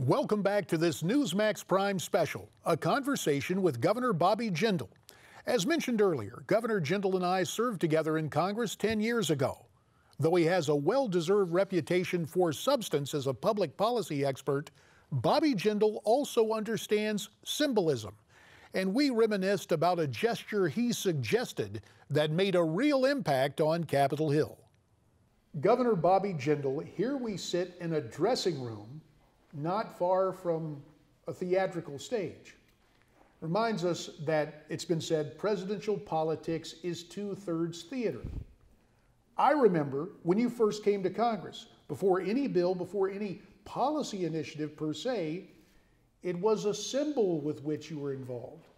Welcome back to this Newsmax Prime special, a conversation with Governor Bobby Jindal. As mentioned earlier, Governor Jindal and I served together in Congress 10 years ago. Though he has a well-deserved reputation for substance as a public policy expert, Bobby Jindal also understands symbolism. And we reminisced about a gesture he suggested that made a real impact on Capitol Hill. Governor Bobby Jindal, here we sit in a dressing room not far from a theatrical stage. Reminds us that it's been said presidential politics is 2/3 theater. I remember when you first came to Congress, before any bill, before any policy initiative per se, it was a symbol with which you were involved.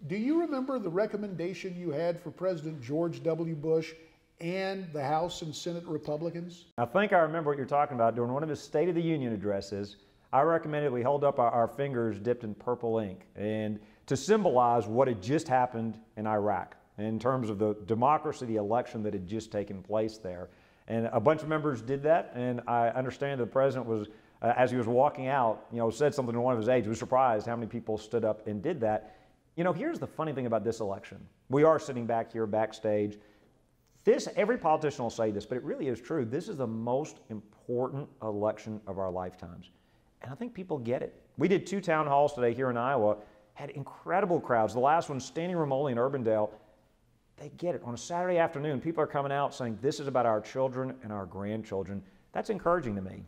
Do you remember the recommendation you had for President George W. Bush and the House and Senate Republicans? I think I remember what you're talking about. During one of his State of the Union addresses, I recommended we hold up our fingers dipped in purple ink and to symbolize what had just happened in Iraq in terms of the democracy, the election that had just taken place there. And a bunch of members did that, and I understand the president was, as he was walking out, said something to one of his aides. He was surprised how many people stood up and did that. Here's the funny thing about this election. We are sitting back here backstage. Every politician will say this, but it really is true. This is the most important election of our lifetimes. And I think people get it. We did 2 town halls today here in Iowa, had incredible crowds. The last one, standing room only in Urbandale. They get it. On a Saturday afternoon, people are coming out saying this is about our children and our grandchildren. That's encouraging to me.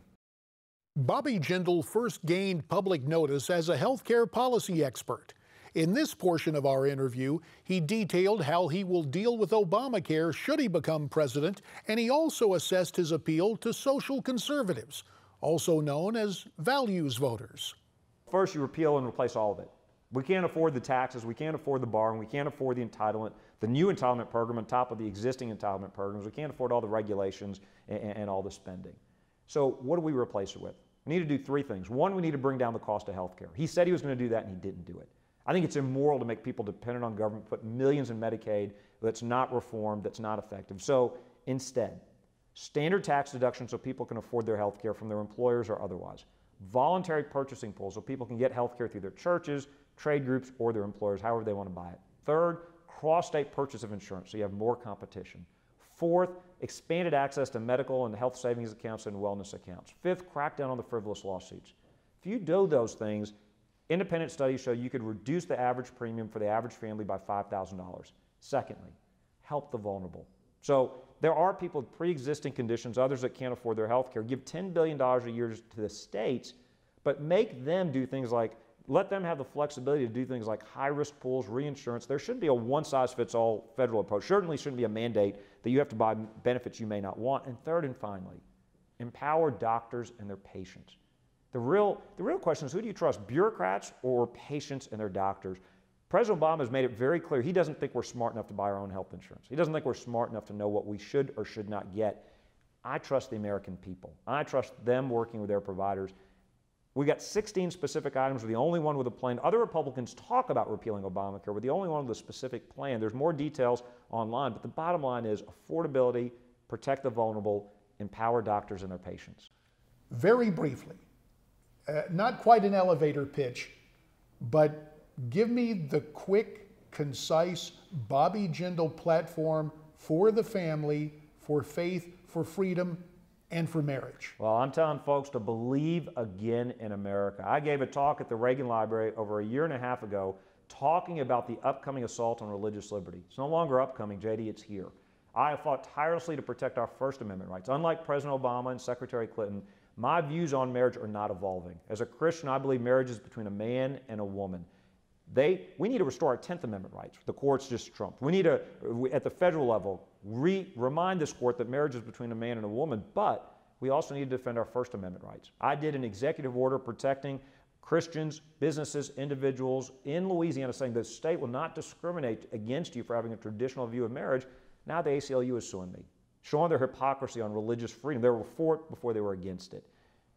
Bobby Jindal first gained public notice as a healthcare policy expert. In this portion of our interview, he detailed how he will deal with Obamacare should he become president, and he also assessed his appeal to social conservatives, also known as values voters. First, you repeal and replace all of it. We can't afford the taxes, we can't afford the borrowing, we can't afford the entitlement, the new entitlement program on top of the existing entitlement programs. We can't afford all the regulations and all the spending. So what do we replace it with? We need to do 3 things. One, we need to bring down the cost of health care. He said he was going to do that, and he didn't do it. I think it's immoral to make people dependent on government, put millions in Medicaid that's not reformed, that's not effective. So instead, standard tax deduction so people can afford their health care from their employers or otherwise. Voluntary purchasing pools so people can get health care through their churches, trade groups, or their employers, however they want to buy it. Third, cross-state purchase of insurance so you have more competition. Fourth, expanded access to medical and health savings accounts and wellness accounts. Fifth, crack down on the frivolous lawsuits. If you do those things, independent studies show you could reduce the average premium for the average family by $5,000. Secondly, help the vulnerable. So there are people with pre-existing conditions, others that can't afford their health care. Give $10 billion a year to the states, but make them do things like, let them have the flexibility to do things like high-risk pools, reinsurance. There shouldn't be a one-size-fits-all federal approach. Certainly shouldn't be a mandate that you have to buy benefits you may not want. And third and finally, empower doctors and their patients. The real question is, who do you trust, bureaucrats or patients and their doctors? President Obama has made it very clear he doesn't think we're smart enough to buy our own health insurance. He doesn't think we're smart enough to know what we should or should not get. I trust the American people. I trust them working with their providers. We got 16 specific items. We're the only one with a plan. Other Republicans talk about repealing Obamacare. We're the only one with a specific plan. There's more details online, but the bottom line is affordability, protect the vulnerable, empower doctors and their patients. Very briefly, not quite an elevator pitch, but give me the quick, concise Bobby Jindal platform for the family, for faith, for freedom, and for marriage. Well, I'm telling folks to believe again in America. I gave a talk at the Reagan Library over a year and a half ago talking about the upcoming assault on religious liberty. It's no longer upcoming, JD, it's here. I have fought tirelessly to protect our First Amendment rights. Unlike President Obama and Secretary Clinton, my views on marriage are not evolving. As a Christian, I believe marriage is between a man and a woman. We need to restore our 10th Amendment rights. The courts just trumped. We need to, at the federal level, remind this court that marriage is between a man and a woman, but we also need to defend our First Amendment rights. I did an executive order protecting Christians, businesses, individuals in Louisiana, saying the state will not discriminate against you for having a traditional view of marriage. Now the ACLU is suing me, showing their hypocrisy on religious freedom. They were for it before they were against it.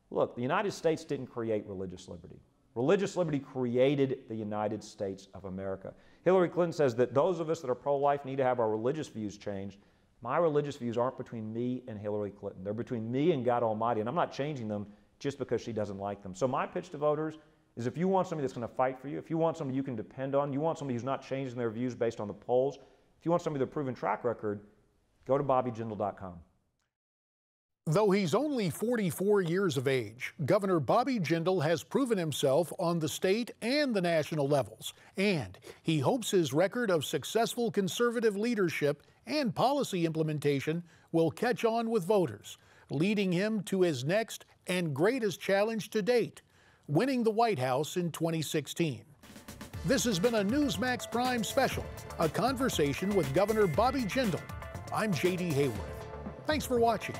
Look, the United States didn't create religious liberty. Religious liberty created the United States of America. Hillary Clinton says that those of us that are pro-life need to have our religious views changed. My religious views aren't between me and Hillary Clinton. They're between me and God Almighty, and I'm not changing them just because she doesn't like them. So my pitch to voters is, if you want somebody that's going to fight for you, if you want somebody you can depend on, you want somebody who's not changing their views based on the polls, if you want somebody with a proven track record, go to BobbyJindal.com. Though he's only 44 years of age, Governor Bobby Jindal has proven himself on the state and the national levels, and he hopes his record of successful conservative leadership and policy implementation will catch on with voters, leading him to his next and greatest challenge to date, winning the White House in 2016. This has been a Newsmax Prime Special, a conversation with Governor Bobby Jindal. I'm J.D. Hayworth. Thanks for watching.